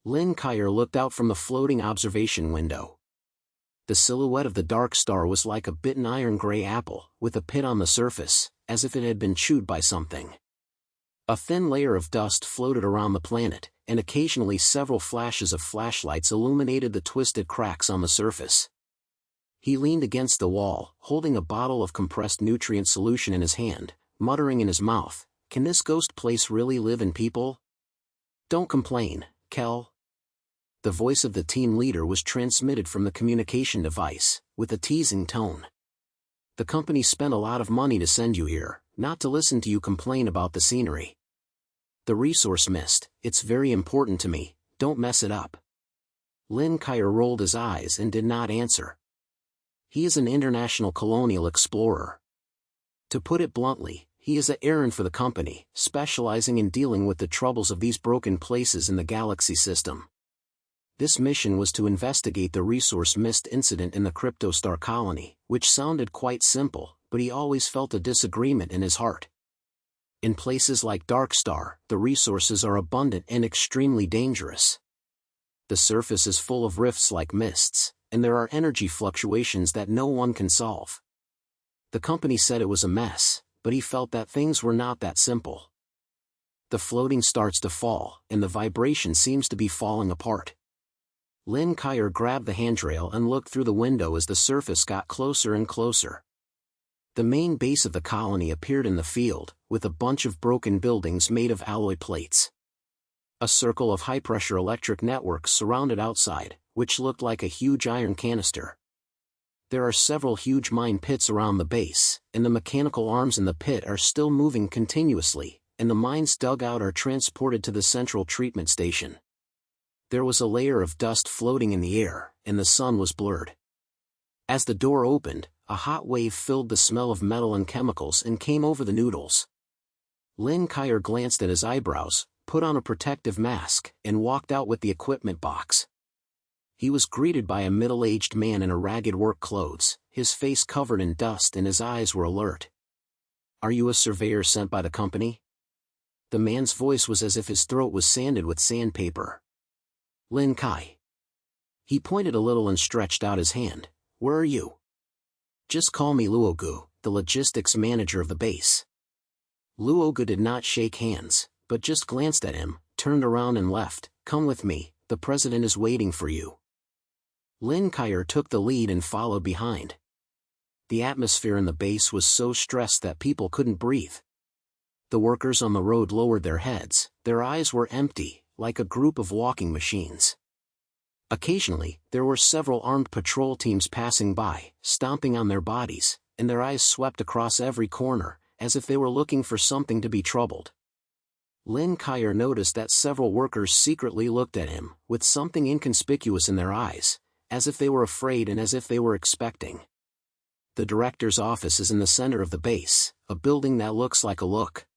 Lin Kaier looked out from the floating observation window. The silhouette of the dark star was like a bitten iron-gray apple, with a pit on the surface, as if it had been chewed by something. A thin layer of dust floated around the planet, and occasionally several flashes of flashlights illuminated the twisted cracks on the surface. He leaned against the wall, holding a bottle of compressed nutrient solution in his hand, muttering in his mouth, "Can this ghost place really live in people? Don't complain, Kel." The voice of the team leader was transmitted from the communication device, with a teasing tone. "The company spent a lot of money to send you here, not to listen to you complain about the scenery. The resource mist, it's very important to me, don't mess it up." Lin Kaier rolled his eyes and did not answer. He is an international colonial explorer. To put it bluntly, he is an errand for the company, specializing in dealing with the troubles of these broken places in the galaxy system. This mission was to investigate the resource mist incident in the Cryptostar colony, which sounded quite simple, but he always felt a disagreement in his heart. In places like Darkstar, the resources are abundant and extremely dangerous. The surface is full of rifts like mists, and there are energy fluctuations that no one can solve. The company said it was a mess, but he felt that things were not that simple. The floating starts to fall, and the vibration seems to be falling apart. Lin Kaier grabbed the handrail and looked through the window as the surface got closer and closer. The main base of the colony appeared in the field, with a bunch of broken buildings made of alloy plates. A circle of high-pressure electric networks surrounded outside, which looked like a huge iron canister. There are several huge mine pits around the base, and the mechanical arms in the pit are still moving continuously, and the mines dug out are transported to the central treatment station. There was a layer of dust floating in the air, and the sun was blurred. As the door opened, a hot wave filled the smell of metal and chemicals and came over the noodles. Lin Kaier glanced at his eyebrows, put on a protective mask, and walked out with the equipment box. He was greeted by a middle-aged man in a ragged work clothes, his face covered in dust and his eyes were alert. "Are you a surveyor sent by the company?" The man's voice was as if his throat was sanded with sandpaper. "Lin Kai." He pointed a little and stretched out his hand. "Where are you?" "Just call me Luogu, the logistics manager of the base." Luogu did not shake hands, but just glanced at him, turned around and left. "Come with me, the president is waiting for you." Lin Kaier took the lead and followed behind. The atmosphere in the base was so stressed that people couldn't breathe. The workers on the road lowered their heads, their eyes were empty, like a group of walking machines. Occasionally, there were several armed patrol teams passing by, stomping on their bodies, and their eyes swept across every corner, as if they were looking for something to be troubled. Lin Kaier noticed that several workers secretly looked at him, with something inconspicuous in their eyes, as if they were afraid and as if they were expecting. The director's office is in the center of the base, a building that looks like a look.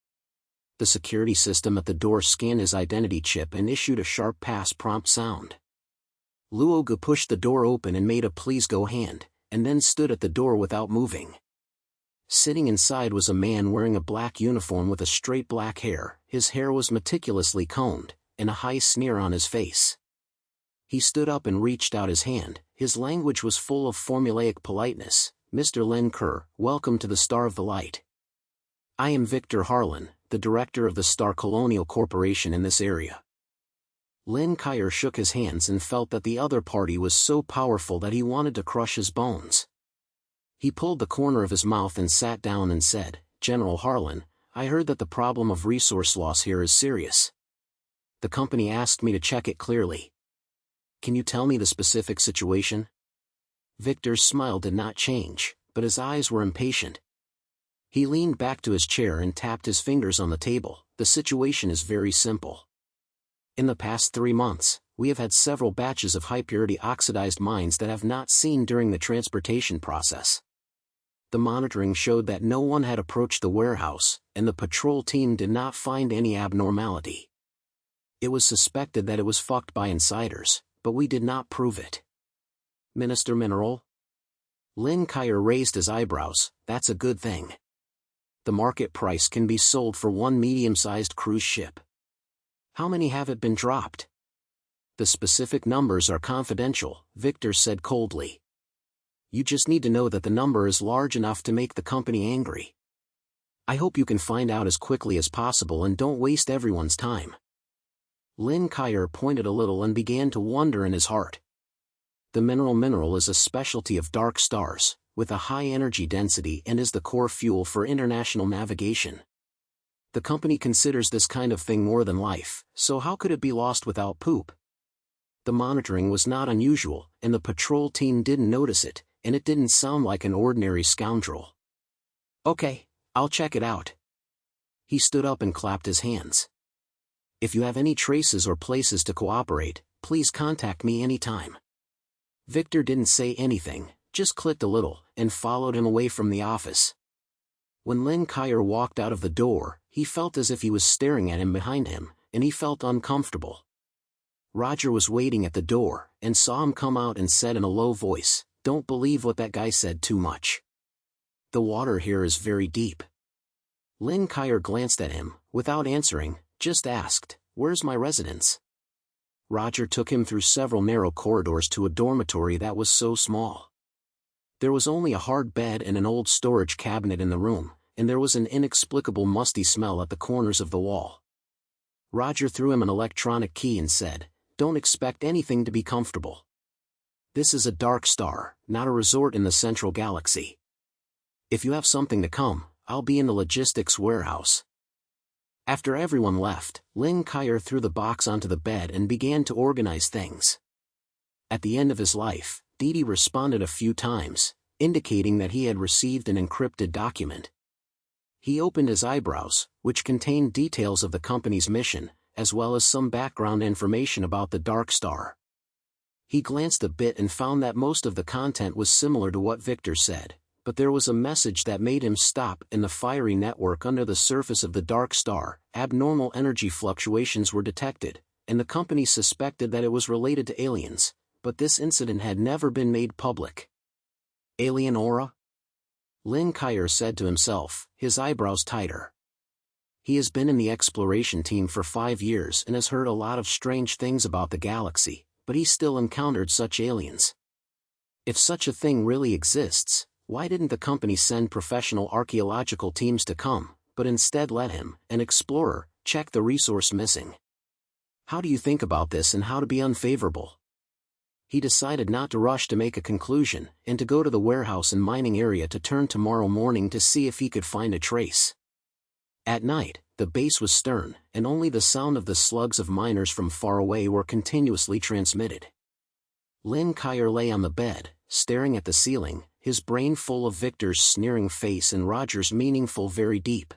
The security system at the door scanned his identity chip and issued a sharp pass prompt sound. Luogu pushed the door open and made a "please go" hand, and then stood at the door without moving. Sitting inside was a man wearing a black uniform with a straight black hair. His hair was meticulously combed, and a high sneer on his face. He stood up and reached out his hand. His language was full of formulaic politeness. "Mr. Lin Kaier, welcome to the Star of the Light. I am Victor Harlan, the director of the Star Colonial Corporation in this area." Lin Kaier shook his hands and felt that the other party was so powerful that he wanted to crush his bones. He pulled the corner of his mouth and sat down and said, "General Harlan, I heard that the problem of resource loss here is serious. The company asked me to check it clearly. Can you tell me the specific situation?" Victor's smile did not change, but his eyes were impatient. He leaned back to his chair and tapped his fingers on the table. "The situation is very simple. In the past 3 months, we have had several batches of high-purity oxidized mines that have not seen during the transportation process. The monitoring showed that no one had approached the warehouse, and the patrol team did not find any abnormality. It was suspected that it was fucked by insiders, but we did not prove it." "Minister Mineral?" Lin Kaier raised his eyebrows. "That's a good thing. The market price can be sold for one medium-sized cruise ship. How many have it been dropped?" The specific numbers are confidential, Victor said coldly. You just need to know that the number is large enough to make the company angry. I hope you can find out as quickly as possible and don't waste everyone's time. Lin Kaier pointed a little and began to wonder in his heart. The mineral is a specialty of dark stars, with a high energy density and is the core fuel for international navigation. The company considers this kind of thing more than life, so how could it be lost without poop? The monitoring was not unusual, and the patrol team didn't notice it, and it didn't sound like an ordinary scoundrel. Okay, I'll check it out. He stood up and clapped his hands. If you have any traces or places to cooperate, please contact me anytime. Victor didn't say anything, just clicked a little, and followed him away from the office. When Lin Kaier walked out of the door, he felt as if he was staring at him behind him, and he felt uncomfortable. Roger was waiting at the door, and saw him come out and said in a low voice, "Don't believe what that guy said too much. The water here is very deep." Lin Kaier glanced at him, without answering, just asked, "Where's my residence?" Roger took him through several narrow corridors to a dormitory that was so small. There was only a hard bed and an old storage cabinet in the room, and there was an inexplicable musty smell at the corners of the wall. Roger threw him an electronic key and said, "Don't expect anything to be comfortable. This is a dark star, not a resort in the central galaxy. If you have something to come, I'll be in the logistics warehouse." After everyone left, Lin Kaier threw the box onto the bed and began to organize things. At the end of his life, Didi responded a few times, indicating that he had received an encrypted document. He opened his eyebrows, which contained details of the company's mission, as well as some background information about the dark star. He glanced a bit and found that most of the content was similar to what Victor said, but there was a message that made him stop. In the fiery network under the surface of the dark star, abnormal energy fluctuations were detected, and the company suspected that it was related to aliens, but this incident had never been made public. Alien aura? Lin Kaier said to himself, his eyebrows tighter. He has been in the exploration team for 5 years and has heard a lot of strange things about the galaxy, but he still encountered such aliens. If such a thing really exists, why didn't the company send professional archaeological teams to come, but instead let him, an explorer, check the resource missing? How do you think about this and how to be unfavorable? He decided not to rush to make a conclusion, and to go to the warehouse and mining area to turn tomorrow morning to see if he could find a trace. At night, the base was stern, and only the sound of the slugs of miners from far away were continuously transmitted. Lin Kaier lay on the bed, staring at the ceiling, his brain full of Victor's sneering face and Roger's meaningful very deep.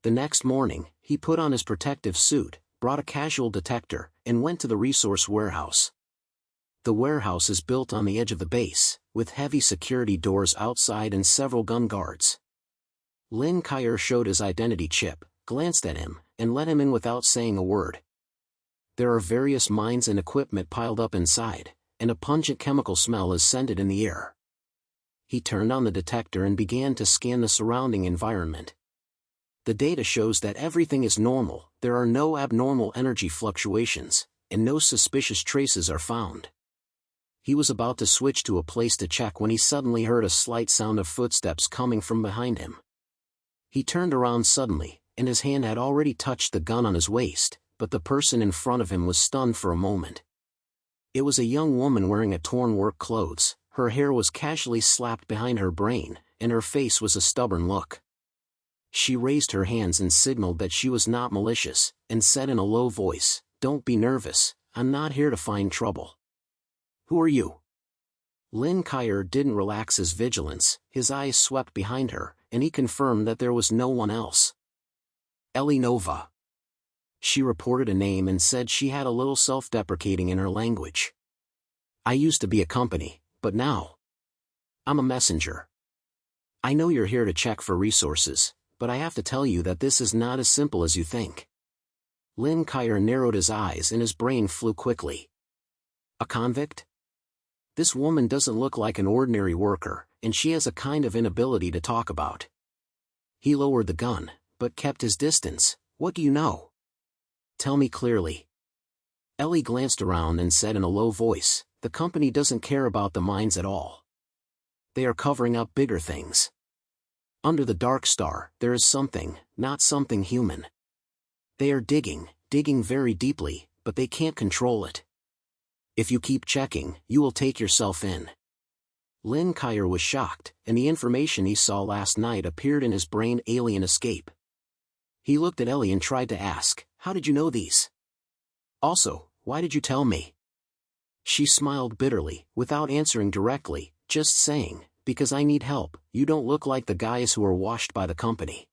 The next morning, he put on his protective suit, brought a casual detector, and went to the resource warehouse. The warehouse is built on the edge of the base, with heavy security doors outside and several gun guards. Lin Kaier showed his identity chip, glanced at him, and let him in without saying a word. There are various mines and equipment piled up inside, and a pungent chemical smell is scented in the air. He turned on the detector and began to scan the surrounding environment. The data shows that everything is normal, there are no abnormal energy fluctuations, and no suspicious traces are found. He was about to switch to a place to check when he suddenly heard a slight sound of footsteps coming from behind him. He turned around suddenly, and his hand had already touched the gun on his waist, but the person in front of him was stunned for a moment. It was a young woman wearing a torn work clothes, her hair was casually slapped behind her brain, and her face was a stubborn look. She raised her hands and signaled that she was not malicious, and said in a low voice, "Don't be nervous, I'm not here to find trouble." "Who are you?" Lin Kaier didn't relax his vigilance, his eyes swept behind her, and he confirmed that there was no one else. "Ellie Nova." She reported a name and said she had a little self-deprecating in her language. "I used to be a company, but now I'm a messenger. I know you're here to check for resources, but I have to tell you that this is not as simple as you think." Lin Kaier narrowed his eyes and his brain flew quickly. A convict? This woman doesn't look like an ordinary worker, and she has a kind of inability to talk about. He lowered the gun, but kept his distance. "What do you know? Tell me clearly." Ellie glanced around and said in a low voice, "The company doesn't care about the mines at all. They are covering up bigger things. Under the dark star, there is something, not something human. They are digging very deeply, but they can't control it. If you keep checking, you will take yourself in." Lin Kaier was shocked, and the information he saw last night appeared in his brain: alien escape. He looked at Ellie and tried to ask, "How did you know these? Also, why did you tell me?" She smiled bitterly, without answering directly, just saying, "Because I need help. You don't look like the guys who are washed by the company.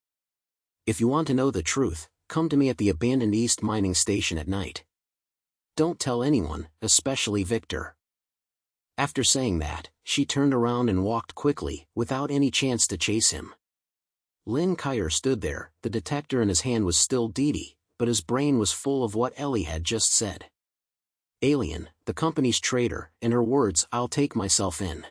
If you want to know the truth, come to me at the abandoned East mining station at night. Don't tell anyone, especially Victor." After saying that, she turned around and walked quickly, without any chance to chase him. Lin Kaier stood there, the detector in his hand was still deedy, but his brain was full of what Ellie had just said. Alien, the company's traitor, and her words, "I'll take myself in."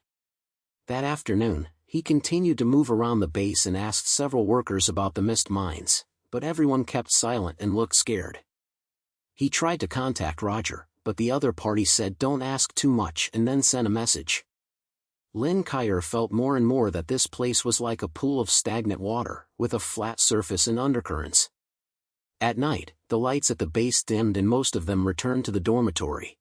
That afternoon, he continued to move around the base and asked several workers about the mist mines, but everyone kept silent and looked scared. He tried to contact Roger, but the other party said don't ask too much and then sent a message. Lin Kaier felt more and more that this place was like a pool of stagnant water, with a flat surface and undercurrents. At night, the lights at the base dimmed and most of them returned to the dormitory.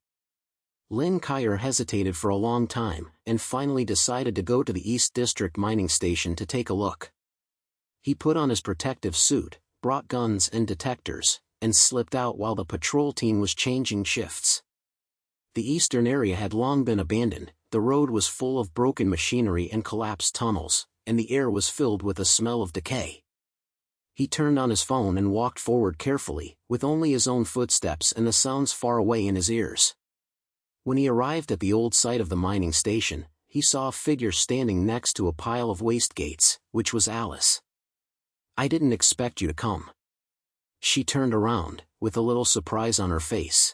Lin Kaier hesitated for a long time, and finally decided to go to the East District mining station to take a look. He put on his protective suit, brought guns and detectors, and slipped out while the patrol team was changing shifts. The eastern area had long been abandoned, the road was full of broken machinery and collapsed tunnels, and the air was filled with a smell of decay. He turned on his phone and walked forward carefully, with only his own footsteps and the sounds far away in his ears. When he arrived at the old site of the mining station, he saw a figure standing next to a pile of waste gates, which was Alice. "I didn't expect you to come." She turned around, with a little surprise on her face.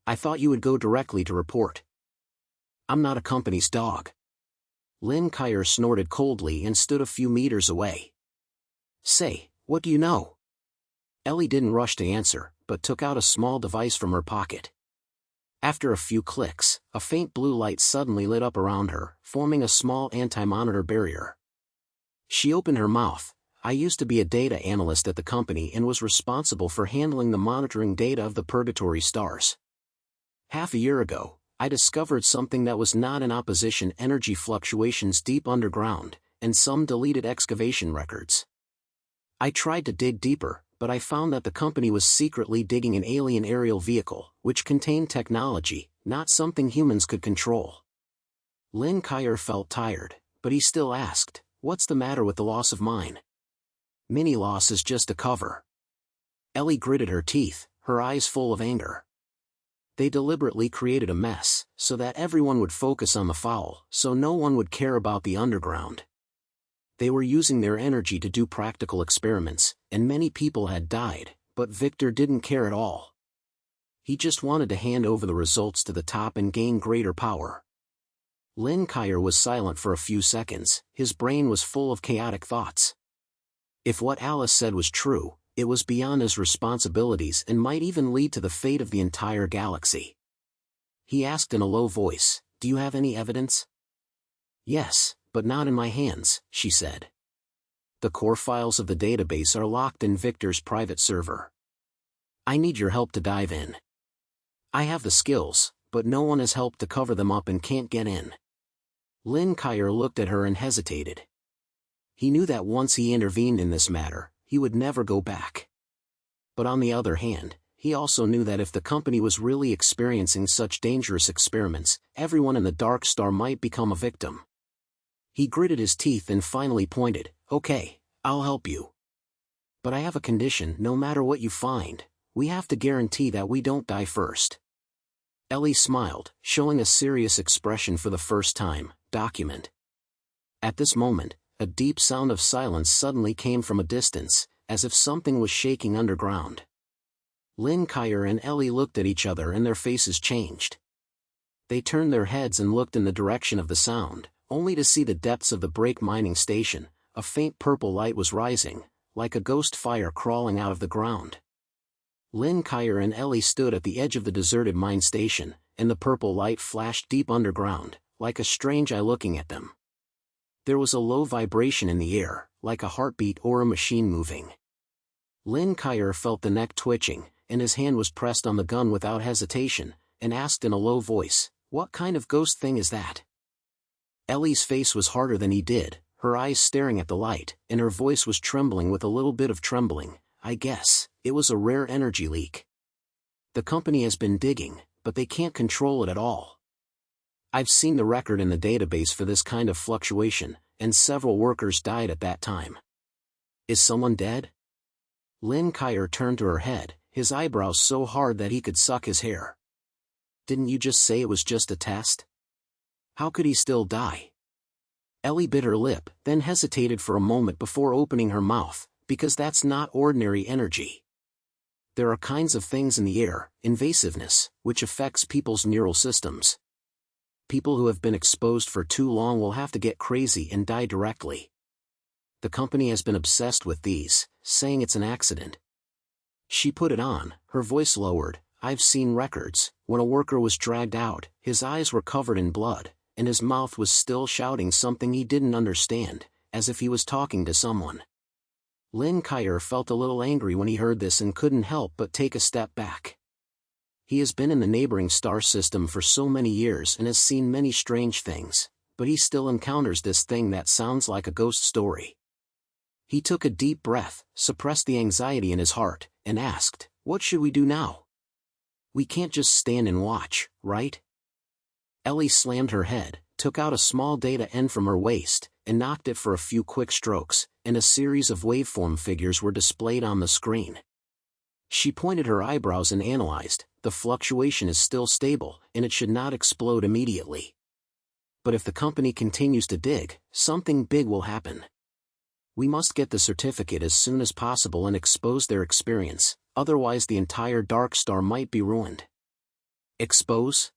"I thought you would go directly to report." "I'm not a company's dog." Lin Kaier snorted coldly and stood a few meters away. "Say, what do you know?" Ellie didn't rush to answer, but took out a small device from her pocket. After a few clicks, a faint blue light suddenly lit up around her, forming a small anti-monitor barrier. She opened her mouth. "I used to be a data analyst at the company and was responsible for handling the monitoring data of the purgatory stars. Half a year ago, I discovered something that was not in opposition: energy fluctuations deep underground, and some deleted excavation records. I tried to dig deeper, but I found that the company was secretly digging an alien aerial vehicle, which contained technology, not something humans could control." Lin Kaier felt tired, but he still asked, "What's the matter with the loss of mine? Mini loss is just a cover." Ellie gritted her teeth, her eyes full of anger. "They deliberately created a mess, so that everyone would focus on the foul, so no one would care about the underground. They were using their energy to do practical experiments, and many people had died, but Victor didn't care at all. He just wanted to hand over the results to the top and gain greater power." Lin Kaier was silent for a few seconds, his brain was full of chaotic thoughts. If what Alice said was true, it was beyond his responsibilities and might even lead to the fate of the entire galaxy. He asked in a low voice, "Do you have any evidence?" "Yes, but not in my hands," she said. "The core files of the database are locked in Victor's private server. I need your help to dive in. I have the skills, but no one has helped to cover them up and can't get in." Lin Kaier looked at her and hesitated. He knew that once he intervened in this matter, he would never go back. But on the other hand, he also knew that if the company was really experiencing such dangerous experiments, everyone in the Dark Star might become a victim. He gritted his teeth and finally pointed, "Okay, I'll help you. But I have a condition: no matter what you find, we have to guarantee that we don't die first." Ellie smiled, showing a serious expression for the first time. "Document." At this moment, a deep sound of silence suddenly came from a distance, as if something was shaking underground. Lin Kaier and Ellie looked at each other and their faces changed. They turned their heads and looked in the direction of the sound, only to see the depths of the break mining station. A faint purple light was rising, like a ghost fire crawling out of the ground. Lin Kaier and Ellie stood at the edge of the deserted mine station, and the purple light flashed deep underground, like a strange eye looking at them. There was a low vibration in the air, like a heartbeat or a machine moving. Lin Kaier felt the neck twitching, and his hand was pressed on the gun without hesitation, and asked in a low voice, "What kind of ghost thing is that?" Ellie's face was harder than he did, her eyes staring at the light, and her voice was trembling with a little bit of trembling. "I guess it was a rare energy leak. The company has been digging, but they can't control it at all. I've seen the record in the database for this kind of fluctuation, and several workers died at that time." "Is someone dead?" Lin Kaier turned to her head, his eyebrows so hard that he could suck his hair. "Didn't you just say it was just a test? How could he still die?" Ellie bit her lip, then hesitated for a moment before opening her mouth, because that's not ordinary energy. There are kinds of things in the air, invasiveness, which affects people's neural systems. People who have been exposed for too long will have to get crazy and die directly. The company has been obsessed with these, saying it's an accident. She put it on, her voice lowered. "I've seen records, when a worker was dragged out, his eyes were covered in blood, and his mouth was still shouting something he didn't understand, as if he was talking to someone." Lin Kaier felt a little angry when he heard this and couldn't help but take a step back. He has been in the neighboring star system for so many years and has seen many strange things, but he still encounters this thing that sounds like a ghost story. He took a deep breath, suppressed the anxiety in his heart, and asked, "What should we do now? We can't just stand and watch, right?" Ellie slammed her head, took out a small data end from her waist, and knocked it for a few quick strokes, and a series of waveform figures were displayed on the screen. She pointed her eyebrows and analyzed, "The fluctuation is still stable, and it should not explode immediately. But if the company continues to dig, something big will happen. We must get the certificate as soon as possible and expose their experience, otherwise the entire dark star might be ruined." "Expose?"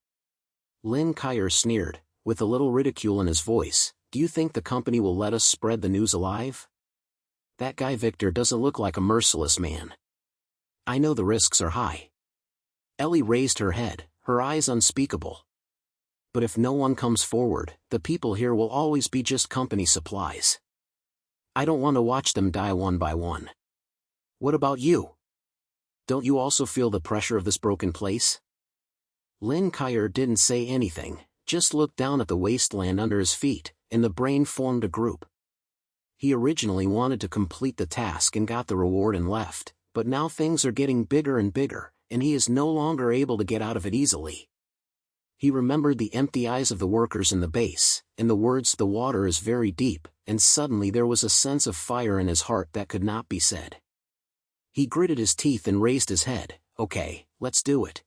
Lin Kaier sneered, with a little ridicule in his voice. "Do you think the company will let us spread the news alive? That guy Victor doesn't look like a merciless man. I know the risks are high." Ellie raised her head, her eyes unspeakable. "But if no one comes forward, the people here will always be just company supplies. I don't want to watch them die one by one. What about you? Don't you also feel the pressure of this broken place?" Lin Kaier didn't say anything, just looked down at the wasteland under his feet, and the brain formed a group. He originally wanted to complete the task and got the reward and left, but now things are getting bigger and bigger, and he is no longer able to get out of it easily. He remembered the empty eyes of the workers in the base, and the words, "The water is very deep," and suddenly there was a sense of fire in his heart that could not be said. He gritted his teeth and raised his head. "Okay, let's do it.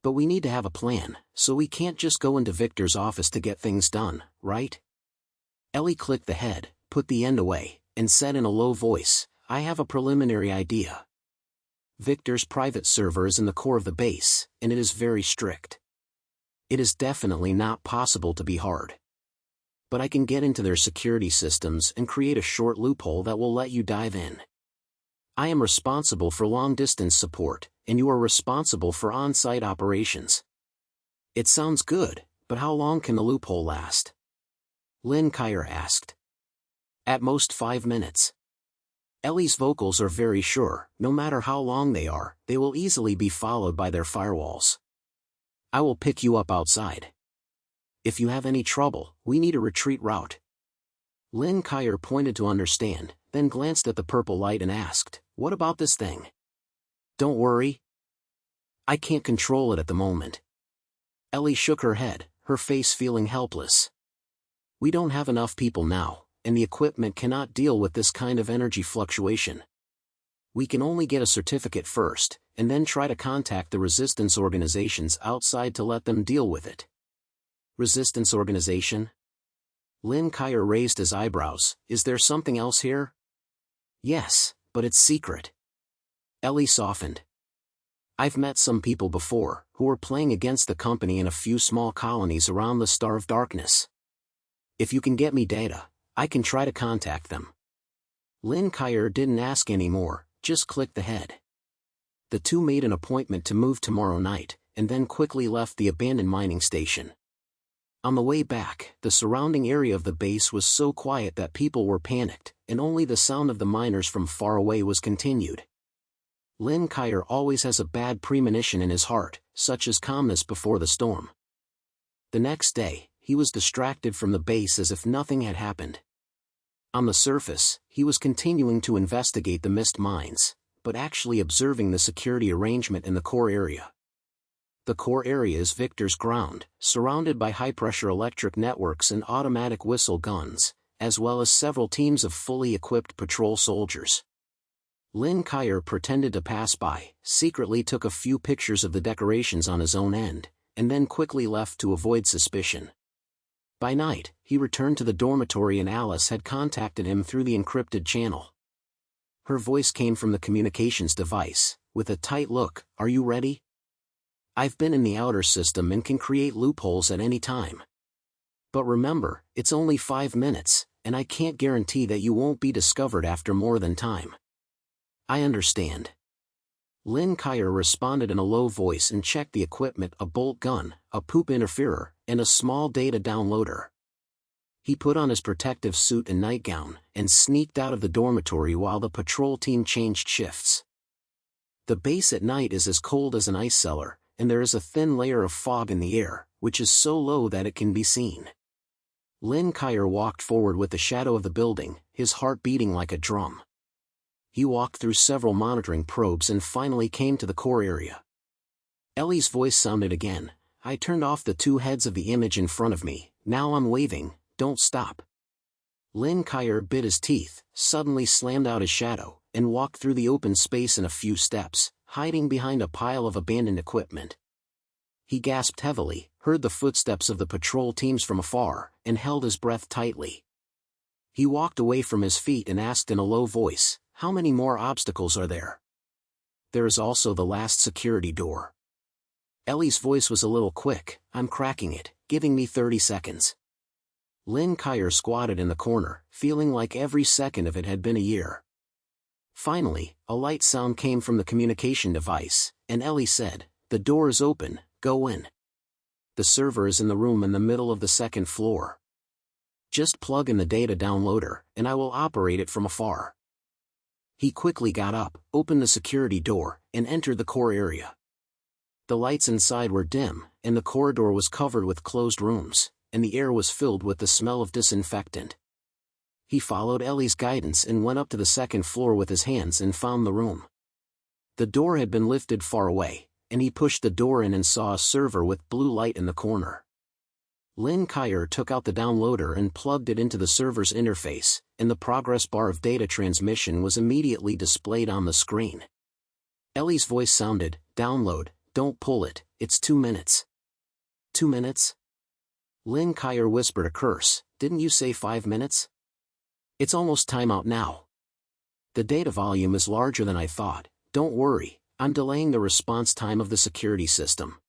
But we need to have a plan, so we can't just go into Victor's office to get things done, right?" Ellie clicked the head, put the end away, and said in a low voice, "I have a preliminary idea. Victor's private server is in the core of the base, and it is very strict. It is definitely not possible to be hard. But I can get into their security systems and create a short loophole that will let you dive in. I am responsible for long-distance support, and you are responsible for on-site operations." "It sounds good, but how long can the loophole last?" Lin Kaier asked. "At most 5 minutes. Ellie's vocals are very sure, no matter how long they are, they will easily be followed by their firewalls. I will pick you up outside. If you have any trouble, we need a retreat route." Lin Kaier pointed to understand, then glanced at the purple light and asked, "What about this thing?" "Don't worry. I can't control it at the moment." Ellie shook her head, her face feeling helpless. "We don't have enough people now, and the equipment cannot deal with this kind of energy fluctuation. We can only get a certificate first, and then try to contact the resistance organizations outside to let them deal with it." "Resistance organization?" Lin Kaier raised his eyebrows. "Is there something else here?" "Yes, but it's secret." Ellie softened. "I've met some people before, who were playing against the company in a few small colonies around the Star of Darkness. If you can get me data, I can try to contact them." Lin Kaier didn't ask any more, just clicked the head. the two made an appointment to move tomorrow night, and then quickly left the abandoned mining station. On the way back, the surrounding area of the base was so quiet that people were panicked, and only the sound of the miners from far away was continued. Lin Kaier always has a bad premonition in his heart, such as calmness before the storm. The next day, he was distracted from the base as if nothing had happened. On the surface, he was continuing to investigate the missed mines, but actually observing the security arrangement in the core area. The core area is Victor's ground, surrounded by high-pressure electric networks and automatic whistle guns, as well as several teams of fully equipped patrol soldiers. Lin Kaier pretended to pass by, secretly took a few pictures of the decorations on his own end, and then quickly left to avoid suspicion. By night, he returned to the dormitory and Alice had contacted him through the encrypted channel. Her voice came from the communications device, with a tight look. "Are you ready? I've been in the outer system and can create loopholes at any time. But remember, it's only 5 minutes, and I can't guarantee that you won't be discovered after more than time." "I understand." Lin Kaier responded in a low voice and checked the equipment: a bolt gun, a poop interferer, and a small data downloader. He put on his protective suit and nightgown, and sneaked out of the dormitory while the patrol team changed shifts. The base at night is as cold as an ice cellar, and there is a thin layer of fog in the air, which is so low that it can be seen. Lin Kaier walked forward with the shadow of the building, his heart beating like a drum. He walked through several monitoring probes and finally came to the core area. Ellie's voice sounded again. "I turned off the two heads of the image in front of me, now I'm waving, don't stop." Lin Kaier bit his teeth, suddenly slammed out his shadow, and walked through the open space in a few steps, hiding behind a pile of abandoned equipment. He gasped heavily, heard the footsteps of the patrol teams from afar, and held his breath tightly. He walked away from his feet and asked in a low voice, "How many more obstacles are there?" "There is also the last security door." Ellie's voice was a little quick. "I'm cracking it, giving me 30 seconds. Lin Kaier squatted in the corner, feeling like every second of it had been a year. Finally, a light sound came from the communication device, and Ellie said, "The door is open, go in. The server is in the room in the middle of the second floor. Just plug in the data downloader, and I will operate it from afar." He quickly got up, opened the security door, and entered the core area. The lights inside were dim, and the corridor was covered with closed rooms, and the air was filled with the smell of disinfectant. He followed Ellie's guidance and went up to the second floor with his hands and found the room. The door had been lifted far away, and he pushed the door in and saw a server with blue light in the corner. Lin Kaier took out the downloader and plugged it into the server's interface, and the progress bar of data transmission was immediately displayed on the screen. Ellie's voice sounded, "Download, don't pull it, it's 2 minutes." 2 minutes? Lin Kaier whispered a curse. "Didn't you say 5 minutes? It's almost timeout now." "The data volume is larger than I thought. Don't worry, I'm delaying the response time of the security system."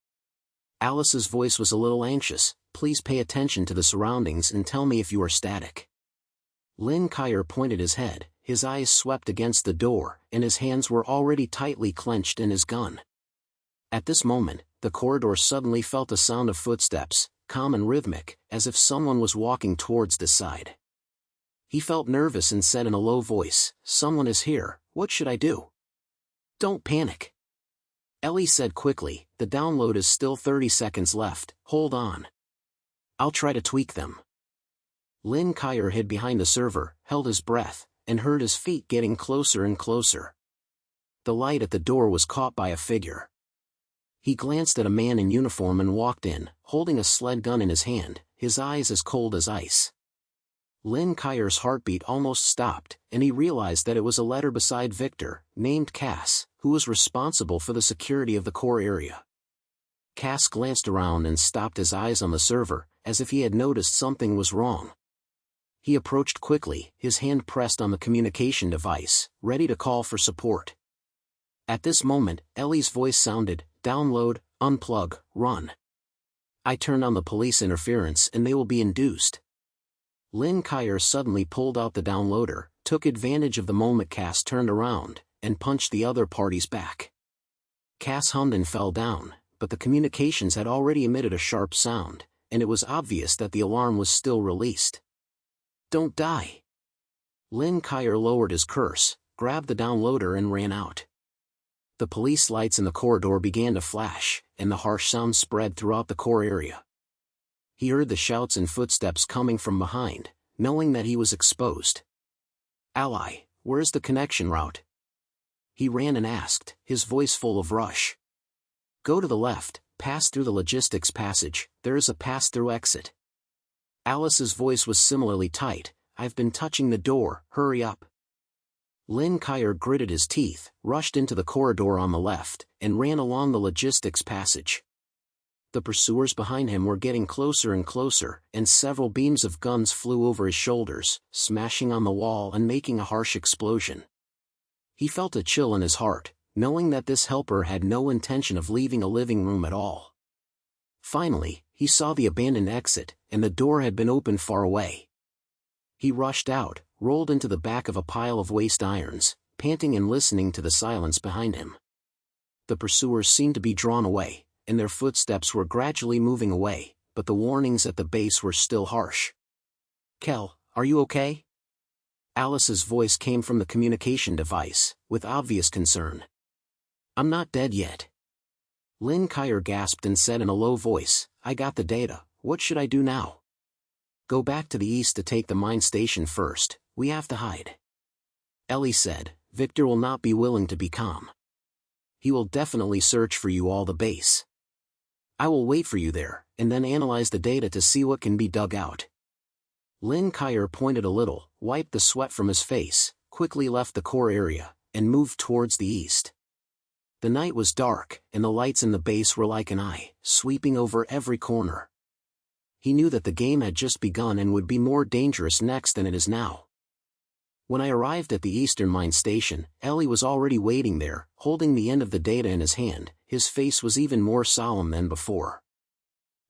Alice's voice was a little anxious. "Please pay attention to the surroundings and tell me if you are static." Lin Kaier pointed his head, his eyes swept against the door, and his hands were already tightly clenched in his gun. At this moment, the corridor suddenly felt a sound of footsteps, calm and rhythmic, as if someone was walking towards the side. He felt nervous and said in a low voice, "Someone is here, what should I do?" "Don't panic." Ellie said quickly, "The download is still 30 seconds left, hold on. I'll try to tweak them." Lin Kaier hid behind the server, held his breath, and heard his feet getting closer and closer. The light at the door was caught by a figure. He glanced at a man in uniform and walked in, holding a sled gun in his hand, his eyes as cold as ice. Lin Kaier's heartbeat almost stopped, and he realized that it was a letter beside Victor, named Cass, who was responsible for the security of the core area. Cass glanced around and stopped his eyes on the server, as if he had noticed something was wrong. He approached quickly, his hand pressed on the communication device, ready to call for support. At this moment, Ellie's voice sounded, "Download, unplug, run. I turned on the police interference and they will be induced." Lin Kaier suddenly pulled out the downloader, took advantage of the moment Cass turned around, and punched the other party's back. Cass hummed and fell down, but the communications had already emitted a sharp sound, and it was obvious that the alarm was still released. "Don't die." Lin Kaier lowered his curse, grabbed the downloader and ran out. The police lights in the corridor began to flash, and the harsh sound spread throughout the core area. He heard the shouts and footsteps coming from behind, knowing that he was exposed. "Ally, where's the connection route?" He ran and asked, his voice full of rush. "Go to the left, pass through the logistics passage, there is a pass-through exit." Alice's voice was similarly tight. "I've been touching the door, hurry up." Lin Kaier gritted his teeth, rushed into the corridor on the left, and ran along the logistics passage. The pursuers behind him were getting closer and closer, and several beams of guns flew over his shoulders, smashing on the wall and making a harsh explosion. He felt a chill in his heart, knowing that this helper had no intention of leaving a living room at all. Finally, he saw the abandoned exit, and the door had been opened far away. He rushed out, rolled into the back of a pile of waste irons, panting and listening to the silence behind him. The pursuers seemed to be drawn away, and their footsteps were gradually moving away, but the warnings at the base were still harsh. "Kel, are you okay?" Alice's voice came from the communication device, with obvious concern. "I'm not dead yet." Lin Kaier gasped and said in a low voice, "I got the data, what should I do now?" "Go back to the east to take the mine station first, we have to hide." Ellie said, "Victor will not be willing to be calm. He will definitely search for you all the base. I will wait for you there, and then analyze the data to see what can be dug out." Lin Kaier pointed a little, wiped the sweat from his face, quickly left the core area, and moved towards the east. The night was dark, and the lights in the base were like an eye, sweeping over every corner. He knew that the game had just begun and would be more dangerous next than it is now. When I arrived at the eastern mine station, Ellie was already waiting there, holding the end of the data in his hand. His face was even more solemn than before.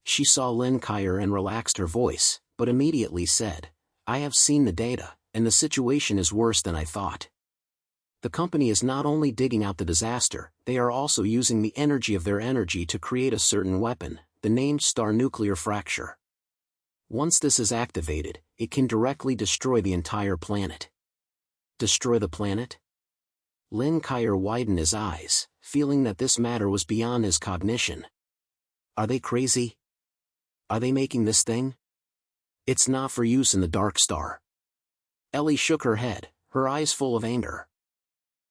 She saw Lin Kaier and relaxed her voice, but immediately said, "I have seen the data, and the situation is worse than I thought. The company is not only digging out the disaster, they are also using the energy of their energy to create a certain weapon, the named star nuclear fracture. Once this is activated, it can directly destroy the entire planet." "Destroy the planet?" Lin Kaier widened his eyes, feeling that this matter was beyond his cognition. "Are they crazy? Are they making this thing? It's not for use in the Dark Star." Ellie shook her head, her eyes full of anger.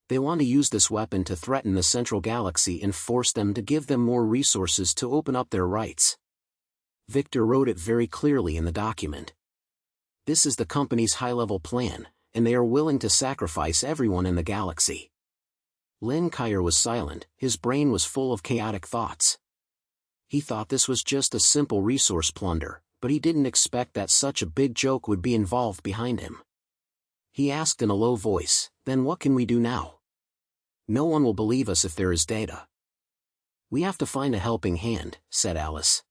"They want to use this weapon to threaten the Central Galaxy and force them to give them more resources to open up their rights. Victor wrote it very clearly in the document. This is the company's high-level plan, and they are willing to sacrifice everyone in the galaxy." Lin Kaier was silent, his brain was full of chaotic thoughts. He thought this was just a simple resource plunder, but he didn't expect that such a big joke would be involved behind him. He asked in a low voice, "Then what can we do now? No one will believe us if there is data." "We have to find a helping hand," said Alice.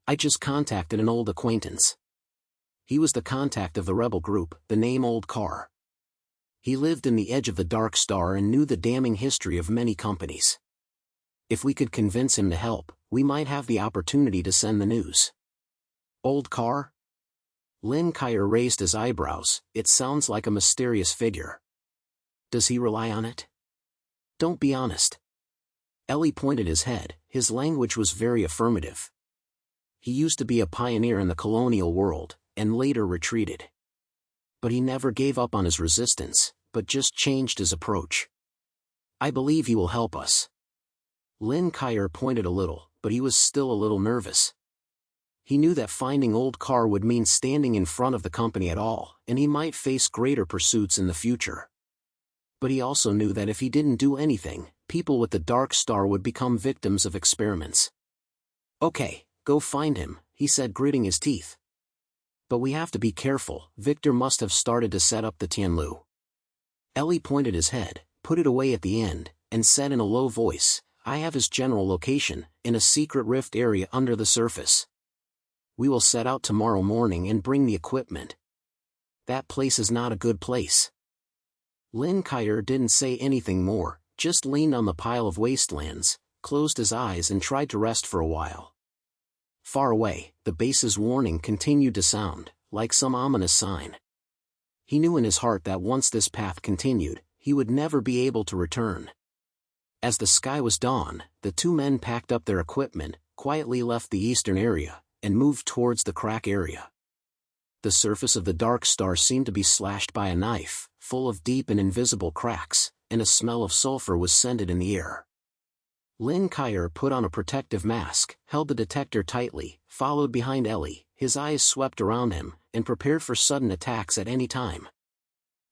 "I just contacted an old acquaintance. He was the contact of the rebel group, the name Old Carr. He lived in the edge of the Dark Star and knew the damning history of many companies. If we could convince him to help, we might have the opportunity to send the news." "Old Carr?" Lin Kaier raised his eyebrows. "It sounds like a mysterious figure. Does he rely on it? Don't be honest." Ellie pointed his head, his language was very affirmative. "He used to be a pioneer in the colonial world, and later retreated. But he never gave up on his resistance, but just changed his approach. I believe he will help us." Lin Kaier pointed a little, but he was still a little nervous. He knew that finding Old Carr would mean standing in front of the company at all, and he might face greater pursuits in the future. But he also knew that if he didn't do anything, people with the Dark Star would become victims of experiments. "Okay, go find him," he said, gritting his teeth. "But we have to be careful, Victor must have started to set up the Tianlu." Ellie pointed his head, put it away at the end, and said in a low voice, "I have his general location, in a secret rift area under the surface. We will set out tomorrow morning and bring the equipment. That place is not a good place." Lin Kaier didn't say anything more, just leaned on the pile of wastelands, closed his eyes and tried to rest for a while. Far away, the base's warning continued to sound, like some ominous sign. He knew in his heart that once this path continued, he would never be able to return. As the sky was dawn, the two men packed up their equipment, quietly left the eastern area, and moved towards the crack area. The surface of the dark star seemed to be slashed by a knife, full of deep and invisible cracks, and a smell of sulfur was scented in the air. Lin Kaier put on a protective mask, held the detector tightly, followed behind Ellie, his eyes swept around him, and prepared for sudden attacks at any time.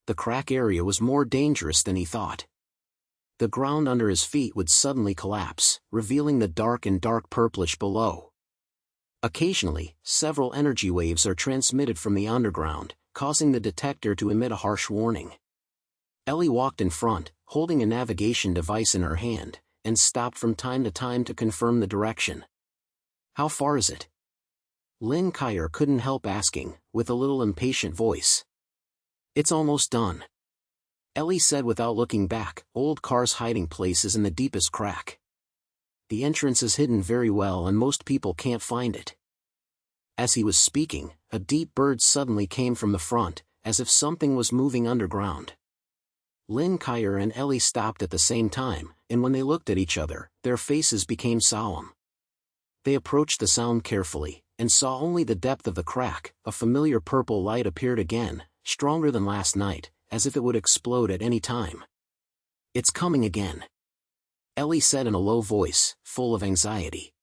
The crack area was more dangerous than he thought. The ground under his feet would suddenly collapse, revealing the dark and dark purplish below. Occasionally, several energy waves are transmitted from the underground, causing the detector to emit a harsh warning. Ellie walked in front, holding a navigation device in her hand, and stopped from time to time to confirm the direction. "How far is it?" Lin Kaier couldn't help asking, with a little impatient voice. "It's almost done," Ellie said without looking back. Old Car's hiding place is in the deepest crack. The entrance is hidden very well and most people can't find it. As he was speaking, a deep bird suddenly came from the front, as if something was moving underground. Lin Kaier and Ellie stopped at the same time, and when they looked at each other, their faces became solemn. They approached the sound carefully, and saw only the depth of the crack. A familiar purple light appeared again, stronger than last night, as if it would explode at any time. "It's coming again," Ellie said in a low voice, full of anxiety.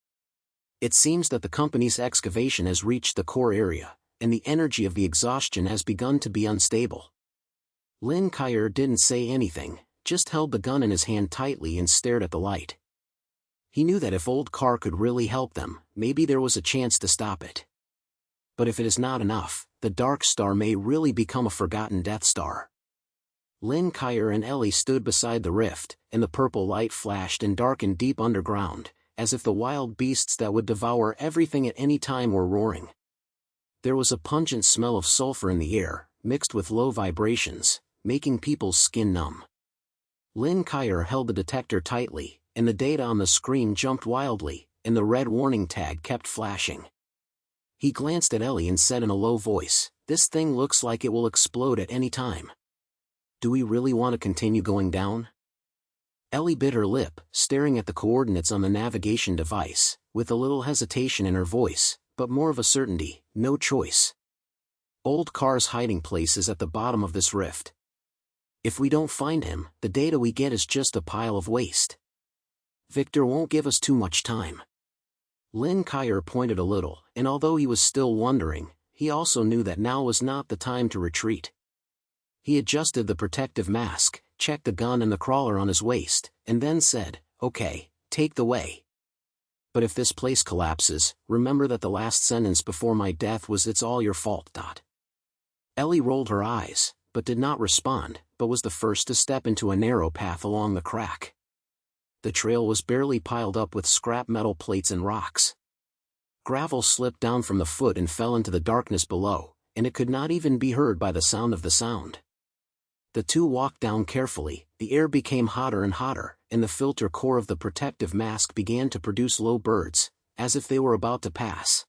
"It seems that the company's excavation has reached the core area, and the energy of the exhaustion has begun to be unstable." Lin Kaier didn't say anything, just held the gun in his hand tightly and stared at the light. He knew that if Old Car could really help them, maybe there was a chance to stop it. But if it is not enough, the dark star may really become a forgotten Death Star. Lin Kaier and Ellie stood beside the rift, and the purple light flashed and darkened deep underground, as if the wild beasts that would devour everything at any time were roaring. There was a pungent smell of sulfur in the air, mixed with low vibrations, making people's skin numb. Lin Kaier held the detector tightly, and the data on the screen jumped wildly, and the red warning tag kept flashing. He glanced at Ellie and said in a low voice, "This thing looks like it will explode at any time. Do we really want to continue going down?" Ellie bit her lip, staring at the coordinates on the navigation device, with a little hesitation in her voice, but more of a certainty. "No choice. Old Car's hiding place is at the bottom of this rift. If we don't find him, the data we get is just a pile of waste. Victor won't give us too much time." Lin Kaier pointed a little, and although he was still wondering, he also knew that now was not the time to retreat. He adjusted the protective mask, checked the gun and the crawler on his waist, and then said, "Okay, take the way. But if this place collapses, remember that the last sentence before my death was 'It's all your fault.'" Ellie rolled her eyes, but did not respond, but was the first to step into a narrow path along the crack. The trail was barely piled up with scrap metal plates and rocks. Gravel slipped down from the foot and fell into the darkness below, and it could not even be heard by the sound of the sound. The two walked down carefully. The air became hotter and hotter, and the filter core of the protective mask began to produce low birds, as if they were about to pass.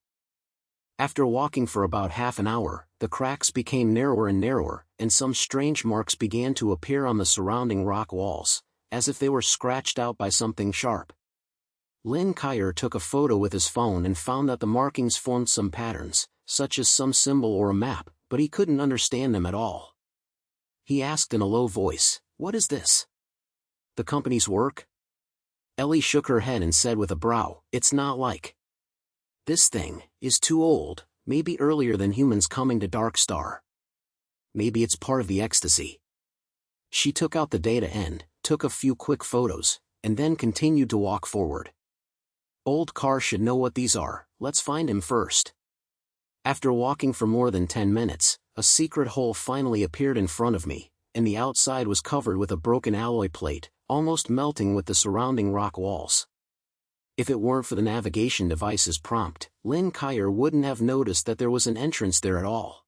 After walking for about half an hour, the cracks became narrower and narrower, and some strange marks began to appear on the surrounding rock walls, as if they were scratched out by something sharp. Lin Kaier took a photo with his phone and found that the markings formed some patterns, such as some symbol or a map, but he couldn't understand them at all. He asked in a low voice, "What is this? The company's work?" Ellie shook her head and said with a brow, "It's not like. This thing is too old, maybe earlier than humans coming to Dark Star. Maybe it's part of the ecstasy." She took out the data end, took a few quick photos, and then continued to walk forward. "Old Car should know what these are, let's find him first." After walking for more than 10 minutes, a secret hole finally appeared in front of me, and the outside was covered with a broken alloy plate, almost melting with the surrounding rock walls. If it weren't for the navigation device's prompt, Lin Kaier wouldn't have noticed that there was an entrance there at all.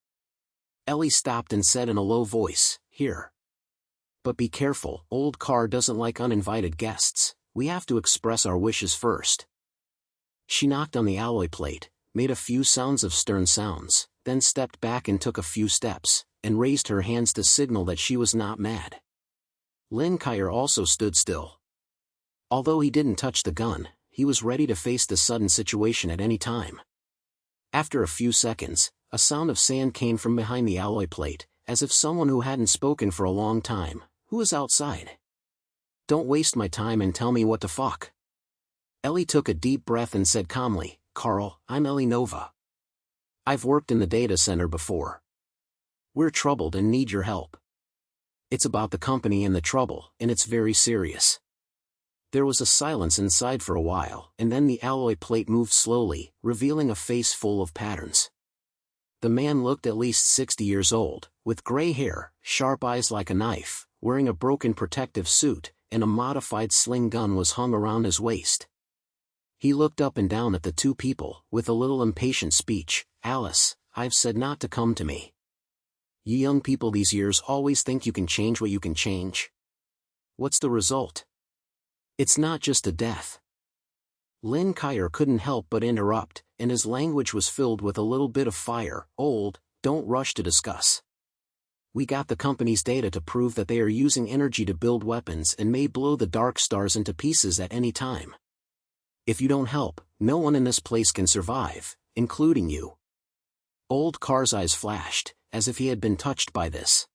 Ellie stopped and said in a low voice, "Here." But be careful, old Carr doesn't like uninvited guests. We have to express our wishes first. She knocked on the alloy plate, made a few sounds of stern sounds, then stepped back and took a few steps, and raised her hands to signal that she was not mad. Lin Kaier also stood still. Although he didn't touch the gun, he was ready to face the sudden situation at any time. After a few seconds, a sound of sand came from behind the alloy plate, as if someone who hadn't spoken for a long time. Who is outside? Don't waste my time and tell me what to fuck. Ellie took a deep breath and said calmly, Carl, I'm Ellie Nova. I've worked in the data center before. We're troubled and need your help. It's about the company and the trouble, and it's very serious. There was a silence inside for a while, and then the alloy plate moved slowly, revealing a face full of patterns. The man looked at least 60 years old, with gray hair, sharp eyes like a knife, wearing a broken protective suit, and a modified sling gun was hung around his waist. He looked up and down at the two people, with a little impatient speech. Alice, I've said not to come to me. You young people these years always think you can change what you can change. What's the result? It's not just a death. Lin Kaier couldn't help but interrupt, and his language was filled with a little bit of fire. Old, don't rush to discuss. We got the company's data to prove that they are using energy to build weapons and may blow the dark stars into pieces at any time. If you don't help, no one in this place can survive, including you. Old Carr's eyes flashed, as if he had been touched by this.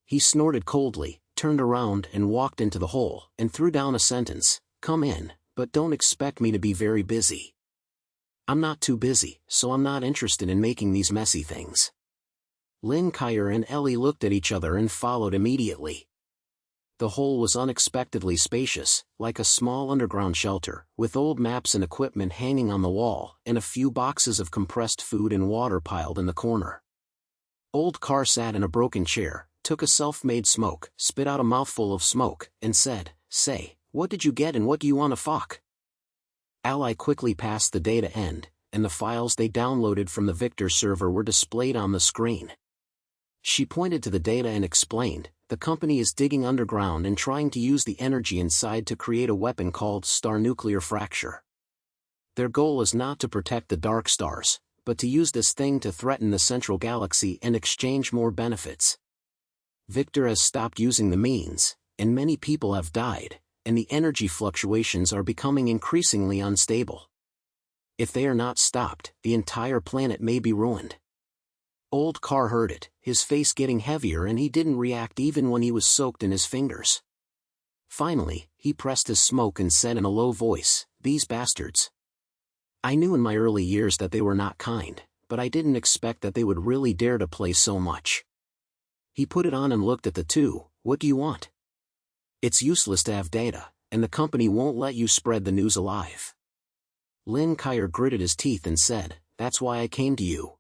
He snorted coldly, turned around and walked into the hole, and threw down a sentence, come in, but don't expect me to be very busy. I'm not too busy, so I'm not interested in making these messy things. Lin Kaier and Ellie looked at each other and followed immediately. The hole was unexpectedly spacious, like a small underground shelter, with old maps and equipment hanging on the wall, and a few boxes of compressed food and water piled in the corner. Old Carr sat in a broken chair, took a self-made smoke, spit out a mouthful of smoke, and said, Say, what did you get and what do you want to fuck? Ally quickly passed the data end, and the files they downloaded from the Victor server were displayed on the screen. She pointed to the data and explained, the company is digging underground and trying to use the energy inside to create a weapon called Star Nuclear Fracture. Their goal is not to protect the dark stars, but to use this thing to threaten the central galaxy and exchange more benefits. Victor has stopped using the means, and many people have died, and the energy fluctuations are becoming increasingly unstable. If they are not stopped, the entire planet may be ruined. Old Carr heard it, his face getting heavier, and he didn't react even when he was soaked in his fingers. Finally, he pressed his smoke and said in a low voice, These bastards. I knew in my early years that they were not kind, but I didn't expect that they would really dare to play so much. He put it on and looked at the two. What do you want? It's useless to have data, and the company won't let you spread the news alive. Lin Kaier gritted his teeth and said, That's why I came to you.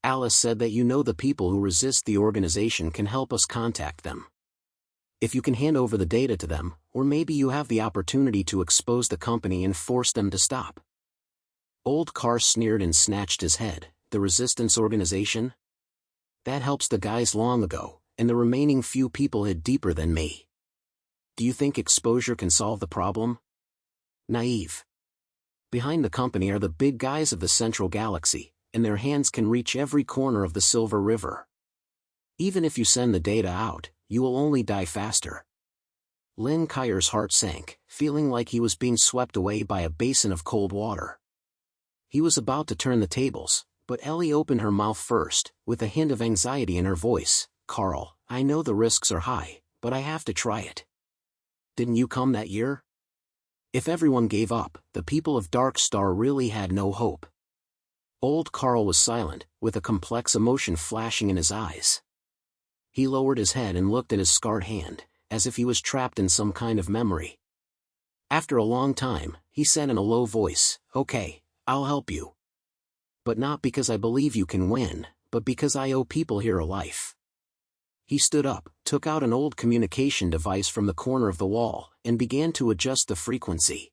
Alice said that you know the people who resist the organization can help us contact them. If you can hand over the data to them, or maybe you have the opportunity to expose the company and force them to stop. Old Carr sneered and snatched his head. The resistance organization? That helps the guys long ago, and the remaining few people hid deeper than me. Do you think exposure can solve the problem? Naive. Behind the company are the big guys of the central galaxy, and their hands can reach every corner of the Silver River. Even if you send the data out, you will only die faster. Lin Kaier's heart sank, feeling like he was being swept away by a basin of cold water. He was about to turn the tables, but Ellie opened her mouth first, with a hint of anxiety in her voice. Carl, I know the risks are high, but I have to try it. Didn't you come that year? If everyone gave up, the people of Dark Star really had no hope. Old Carl was silent, with a complex emotion flashing in his eyes. He lowered his head and looked at his scarred hand, as if he was trapped in some kind of memory. After a long time, he said in a low voice, Okay, I'll help you. But not because I believe you can win, but because I owe people here a life. He stood up, took out an old communication device from the corner of the wall, and began to adjust the frequency.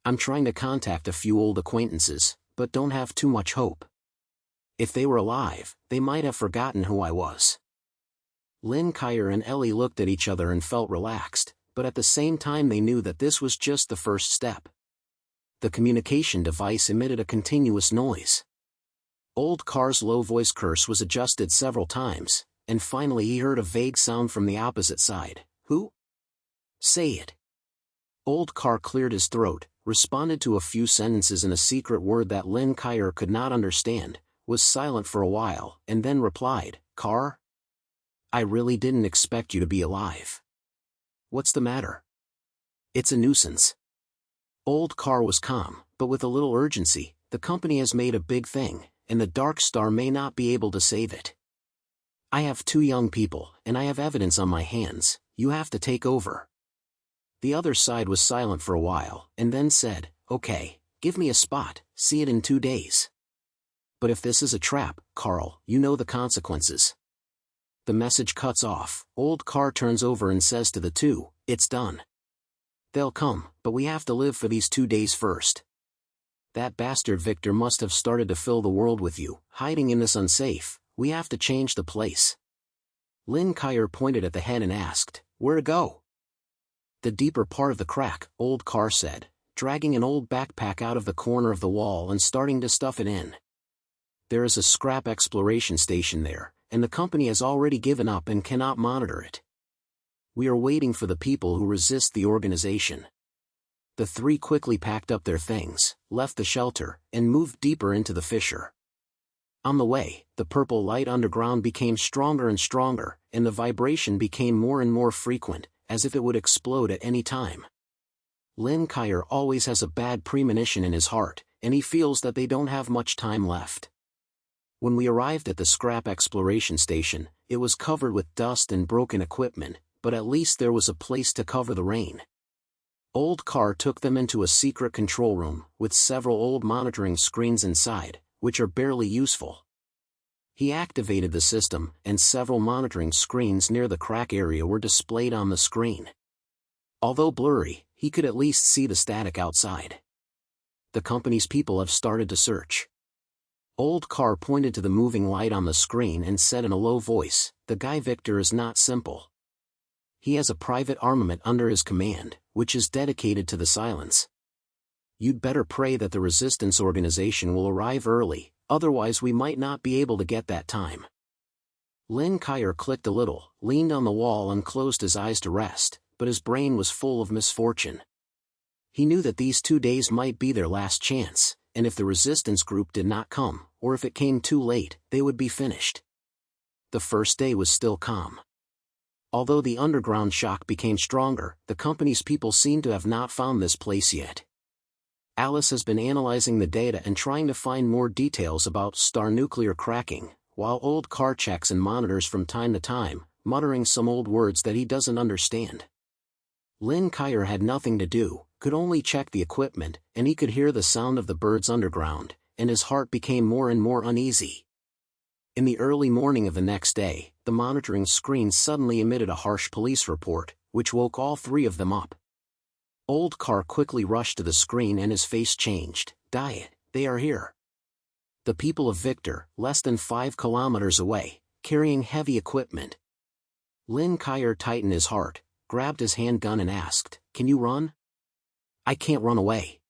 I'm trying to contact a few old acquaintances, but don't have too much hope. If they were alive, they might have forgotten who I was. Lin Kaier and Ellie looked at each other and felt relaxed, but at the same time they knew that this was just the first step. The communication device emitted a continuous noise. Old Car's low-voice curse was adjusted several times, and finally he heard a vague sound from the opposite side. Who? Say it. Old Car cleared his throat, responded to a few sentences in a secret word that Lin Kaier could not understand, was silent for a while, and then replied, Car? I really didn't expect you to be alive. What's the matter? It's a nuisance. Old Car was calm, but with a little urgency. The company has made a big thing, and the Dark Star may not be able to save it. I have 2 young people, and I have evidence on my hands. You have to take over. The other side was silent for a while, and then said, Okay, give me a spot, see it in 2 days. But if this is a trap, Carl, you know the consequences. The message cuts off. Old Car turns over and says to the 2, It's done. They'll come, but we have to live for these 2 days first. That bastard Victor must have started to fill the world with you, hiding in this unsafe. We have to change the place. Lin Kaier pointed at the head and asked, Where to go? The deeper part of the crack, Old Car said, dragging an old backpack out of the corner of the wall and starting to stuff it in. There is a scrap exploration station there, and the company has already given up and cannot monitor it. We are waiting for the people who resist the organization. The 3 quickly packed up their things, left the shelter, and moved deeper into the fissure. On the way, the purple light underground became stronger and stronger, and the vibration became more and more frequent, as if it would explode at any time. Lin Kaier always has a bad premonition in his heart, and he feels that they don't have much time left. When we arrived at the scrap exploration station, it was covered with dust and broken equipment, but at least there was a place to cover the rain. Old Car took them into a secret control room, with several old monitoring screens inside, which are barely useful. He activated the system, and several monitoring screens near the crack area were displayed on the screen. Although blurry, he could at least see the static outside. The company's people have started to search. Old Car pointed to the moving light on the screen and said in a low voice, The guy Victor is not simple. He has a private armament under his command, which is dedicated to the silence. You'd better pray that the resistance organization will arrive early, otherwise we might not be able to get that time. Lin Kaier clicked a little, leaned on the wall and closed his eyes to rest, but his brain was full of misfortune. He knew that these 2 days might be their last chance, and if the resistance group did not come, or if it came too late, they would be finished. The first day was still calm. Although the underground shock became stronger, the company's people seem to have not found this place yet. Alice has been analyzing the data and trying to find more details about star nuclear cracking, while Old Car checks and monitors from time to time, muttering some old words that he doesn't understand. Lin Kaier had nothing to do, could only check the equipment, and he could hear the sound of the birds underground, and his heart became more and more uneasy. In the early morning of the next day, the monitoring screen suddenly emitted a harsh police report, which woke all 3 of them up. Old Car quickly rushed to the screen and his face changed. Diet, they are here. The people of Victor, less than 5 kilometers away, carrying heavy equipment. Lin Kaier tightened his heart, grabbed his handgun and asked, Can you run? I can't run away.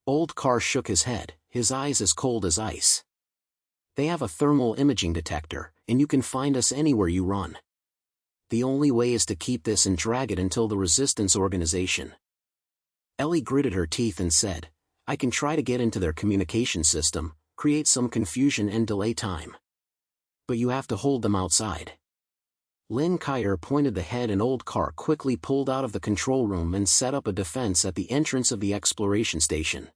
Old Car shook his head, his eyes as cold as ice. They have a thermal imaging detector, and you can find us anywhere you run. The only way is to keep this and drag it until the resistance organization. Ellie gritted her teeth and said, I can try to get into their communication system, create some confusion and delay time. But you have to hold them outside. Lin Kaier pointed the head and Old Car quickly pulled out of the control room and set up a defense at the entrance of the exploration station.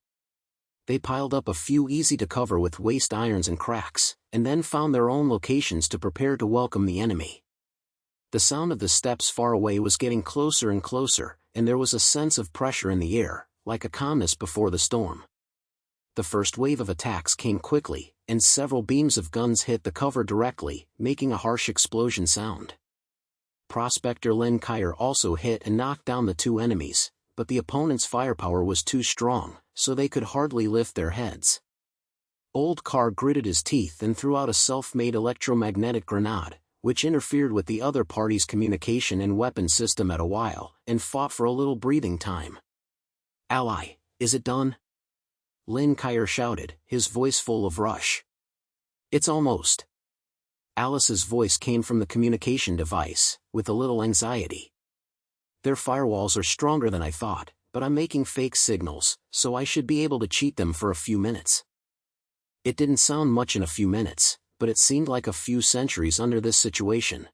They piled up a few easy to cover with waste irons and cracks, and then found their own locations to prepare to welcome the enemy. The sound of the steps far away was getting closer and closer, and there was a sense of pressure in the air, like a calmness before the storm. The first wave of attacks came quickly, and several beams of guns hit the cover directly, making a harsh explosion sound. Prospector Lin Kaier also hit and knocked down the 2 enemies, but the opponent's firepower was too strong, so they could hardly lift their heads. Old Car gritted his teeth and threw out a self-made electromagnetic grenade, which interfered with the other party's communication and weapon system at a while, and fought for a little breathing time. "Ally, is it done?" Lin Kaier shouted, his voice full of rush. "It's almost." Alice's voice came from the communication device, with a little anxiety. "Their firewalls are stronger than I thought, but I'm making fake signals, so I should be able to cheat them for a few minutes." It didn't sound much in a few minutes, but it seemed like a few centuries under this situation.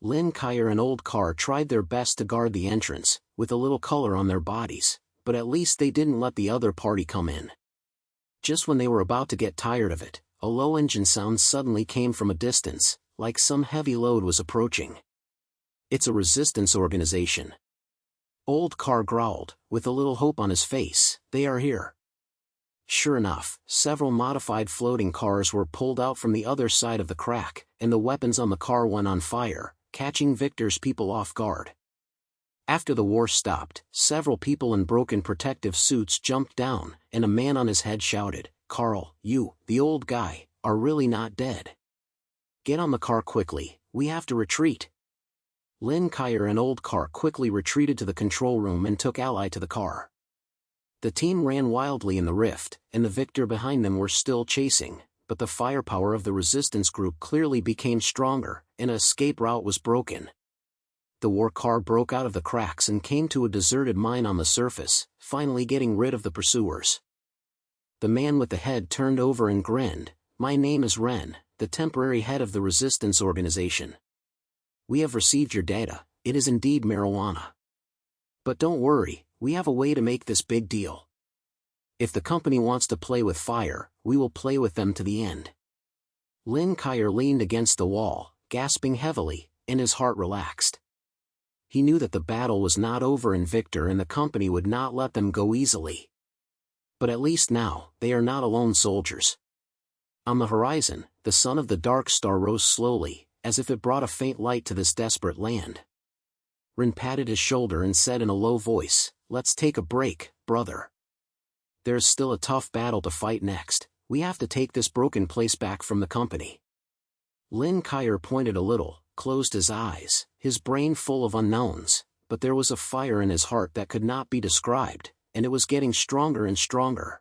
Lin Kaier and Old Carr tried their best to guard the entrance, with a little color on their bodies, but at least they didn't let the other party come in. Just when they were about to get tired of it, a low engine sound suddenly came from a distance, like some heavy load was approaching. "It's a resistance organization." Old Carr growled, with a little hope on his face. "They are here." Sure enough, several modified floating cars were pulled out from the other side of the crack, and the weapons on the car went on fire, catching Victor's people off guard. After the war stopped, several people in broken protective suits jumped down, and a man on his head shouted, "Carl, you, the old guy, are really not dead. Get on the car quickly, we have to retreat." Lin Kaier and Old Carr quickly retreated to the control room and took Ally to the car. The team ran wildly in the rift, and the Victor behind them were still chasing, but the firepower of the resistance group clearly became stronger, and an escape route was broken. The war car broke out of the cracks and came to a deserted mine on the surface, finally getting rid of the pursuers. The man with the head turned over and grinned. "My name is Ren, the temporary head of the resistance organization. We have received your data, it is indeed marijuana. But don't worry, we have a way to make this big deal. If the company wants to play with fire, we will play with them to the end." Lin Kaier leaned against the wall, gasping heavily, and his heart relaxed. He knew that the battle was not over in Victor and the company would not let them go easily. But at least now, they are not alone soldiers. On the horizon, the sun of the dark star rose slowly, as if it brought a faint light to this desperate land. Ren patted his shoulder and said in a low voice, "Let's take a break, brother. There's still a tough battle to fight next. We have to take this broken place back from the company." Lin Kaier pointed a little, closed his eyes, his brain full of unknowns, but there was a fire in his heart that could not be described, and it was getting stronger and stronger.